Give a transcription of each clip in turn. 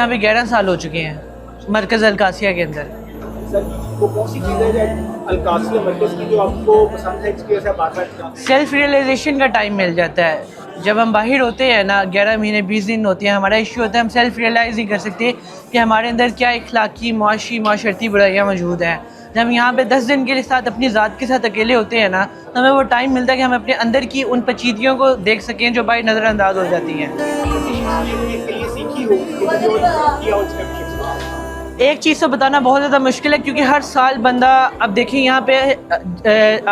यहाँ पे 11 साल हो चुके हैं मरकज़ अलकासिया के अंदर। सर वो कौन सी चीज़ है अलकासिया मरकज़ की जो आपको पसंद है, इसकी वजह से बार-बार सेल्फ रियलाइजेशन का टाइम मिल जाता है। जब हम बाहर होते हैं ना, 11 महीने 20 दिन होते हैं, हमारा इश्यू होता है हम सेल्फ रियलाइज़ नहीं कर सकते कि हमारे अंदर क्या इखलाकी माशरती बुराइयाँ मौजूद हैं। जब हम यहाँ पे 10 दिन के साथ अपनी ज़ात के साथ अकेले होते हैं ना, तो हमें वो टाइम मिलता है कि हम अपने अंदर की उन पेचीदगियों को देख सकें जो बाहर नज़रअंदाज हो जाती हैं। सीखी हो किया एक चीज़ तो बताना बहुत ज़्यादा मुश्किल है, क्योंकि हर साल बंदा, अब देखिए यहाँ पे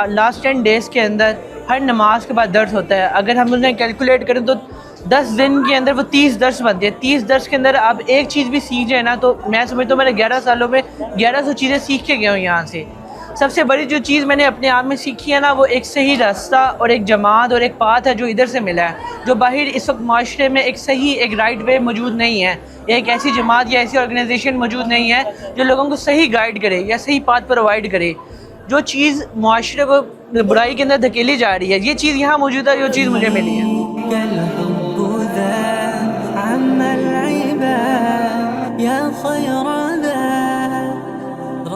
लास्ट 10 डेज़ के अंदर हर नमाज के बाद दर्स होता है। अगर हम उन्हें कैलकुलेट करें तो 10 दिन के अंदर वो 30 दर्स बनते हैं। 30 दर्स के अंदर आप एक चीज़ भी सीख जाए ना, तो मैं समझता हूँ मैंने 11 सालों में 1100 चीज़ें सीख के गया हूँ यहाँ से। सबसे बड़ी जो चीज़ मैंने अपने आप में सीखी है ना, वो एक सही रास्ता और एक जमात और एक पाथ है जो इधर से मिला है। जो बाहर इस वक्त माशरे में एक सही एक राइट वे मौजूद नहीं है, एक ऐसी जमात या ऐसी ऑर्गेनाइजेशन मौजूद नहीं है जो लोगों को सही गाइड करे या सही पाथ प्रोवाइड करे। जो चीज़ माशरे को बुराई के अंदर धकेली जा रही है, ये चीज़ यहाँ मौजूद है, जो चीज़ मुझे मिली है।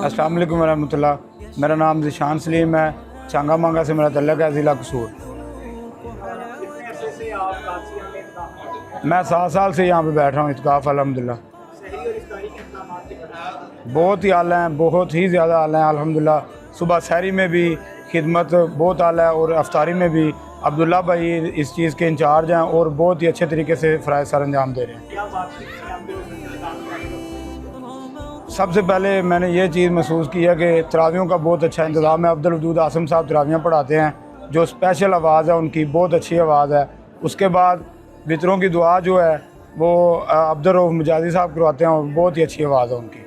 अस्सलाम वालेकुम रहमतुल्लाह। मेरा नाम ज़िशान सलीम है। चांगा मांगा से मेरा तल्लक है, ज़िला कसूर। मैं 7 साल से यहाँ पे बैठ रहा हूँ इत्काफ़ अल्हम्दुलिल्लाह। बहुत ही आला हैं, बहुत ही ज़्यादा आला हैं अल्हम्दुलिल्लाह। सुबह सहरी में भी खिदमत बहुत आला है और अफ्तारी में भी अब्दुल्ला भाई इस चीज़ के इंचार्ज हैं और बहुत ही अच्छे तरीके से फ़राइज़ सर अंजाम दे रहे हैं। सबसे पहले मैंने ये चीज़ महसूस की है कि तरावियों का बहुत अच्छा इंतज़ाम है। अब्दुल वदूद आसिम साहब तरावियाँ पढ़ाते हैं, जो स्पेशल आवाज़ है उनकी, बहुत अच्छी आवाज़ है। उसके बाद वितरों की दुआ जो है वो अब्दुल रऊफ़ मुजादी साहब करवाते हैं और बहुत ही अच्छी आवाज़ है उनकी।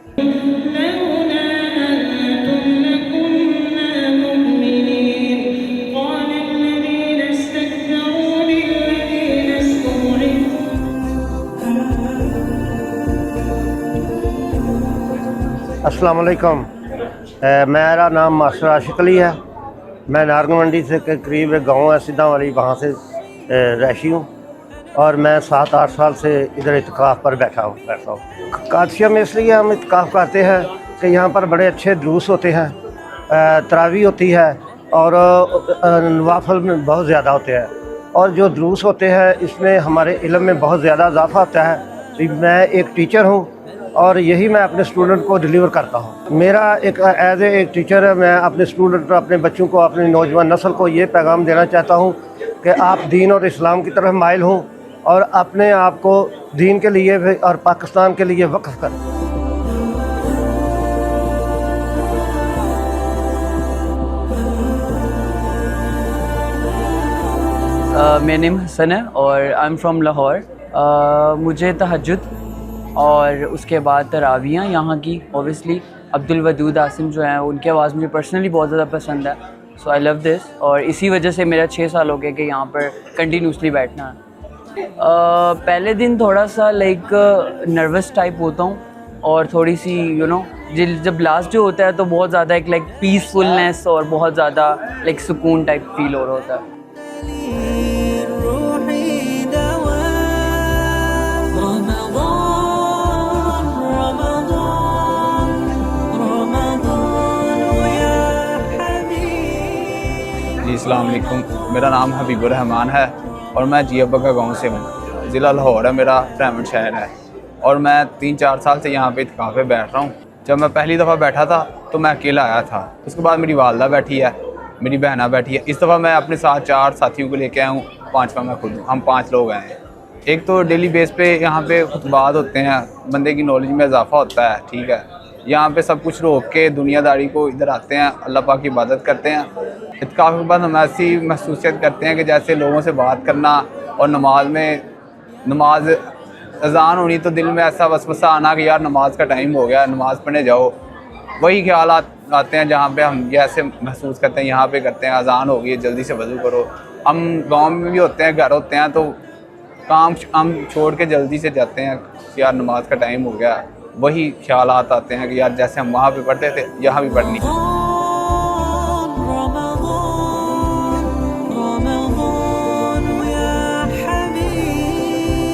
अस्सलाम वालेकुम। मेरा नाम मास्टर आशिक अली है। मैं नारंग मंडी से के करीब एक गाँव है सिद्धा वाली, वहाँ से रहशी हूँ और मैं 7-8 साल से इधर इत्काफ़ पर बैठा हूँ। कादसिया में इसलिए हम इत्काफ़ करते हैं कि यहाँ पर बड़े अच्छे दुरूस होते हैं, तरावी होती है और नवाफिल में बहुत ज़्यादा होते हैं। और जो दुरूस होते हैं इसमें हमारे इल्म में बहुत ज़्यादा इजाफ़ा होता है। मैं एक टीचर हूँ और यही मैं अपने स्टूडेंट को डिलीवर करता हूँ। मेरा एक एज एक टीचर है, मैं अपने स्टूडेंट, अपने बच्चों को, अपनी नौजवान नस्ल को ये पैगाम देना चाहता हूँ कि आप दीन और इस्लाम की तरफ माइल हों और अपने आप को दीन के लिए भी और पाकिस्तान के लिए वक्फ करें। मेरा नेम हसन है और आई एम फ्रॉम लाहौर। मुझे तहज्जुद और उसके बाद तरावियाँ यहाँ की ऑब्वियसली अब्दुल वदूद आसिम जो हैं उनकी आवाज़ मुझे पर्सनली बहुत ज़्यादा पसंद है। सो आई लव दिस और इसी वजह से मेरा 6 साल हो गए कि यहाँ पर कंटिन्यूसली बैठना है। पहले दिन थोड़ा सा लाइक नर्वस टाइप होता हूँ और थोड़ी सी जब लास्ट जो होता है तो बहुत ज़्यादा एक लाइक पीसफुलनेस और बहुत ज़्यादा लाइक सुकून टाइप फील हो रहा होता है। अस्सलाम वालेकुम। मेरा नाम हबीबुर रहमान है और मैं जियाबा का गाँव से हूँ। ज़िला लाहौर है मेरा, फ्रेमंड शहर है और मैं 3-4 साल से यहाँ पे इत्काफ़ पे बैठ रहा हूँ। जब मैं पहली दफ़ा बैठा था तो मैं अकेला आया था, उसके बाद मेरी वालदा बैठी है, मेरी बहना बैठी है। इस दफ़ा मैं अपने साथ 4 साथियों को लेके आया हूँ, 5वां मैं खुद हूँ। हम 5 लोग आए हैं। एक तो डेली बेस पे यहाँ पे खुतबात होते हैं, बंदे की नॉलेज में इजाफ़ा होता है, ठीक है। यहाँ पे सब कुछ रोक के दुनियादारी को इधर आते हैं, अल्लाह पाक की इबादत करते हैं। इत्काफ़ के बाद हम ऐसी महसूसियत करते हैं कि जैसे लोगों से बात करना और नमाज अज़ान होनी तो दिल में ऐसा वसवसा आना कि यार नमाज का टाइम हो गया, नमाज़ पढ़ने जाओ। वही ख्याल आते हैं जहाँ पे हम ऐसे महसूस करते हैं, यहाँ पे करते हैं अज़ान हो गई जल्दी से वज़ू करो। हम गाँव में भी होते हैं, घर होते हैं तो काम हम छोड़ के जल्दी से जाते हैं कि यार नमाज का टाइम हो गया। वही ख्यालात आते हैं कि यार जैसे हम वहाँ पे पढ़ते थे यहाँ भी पढ़नी।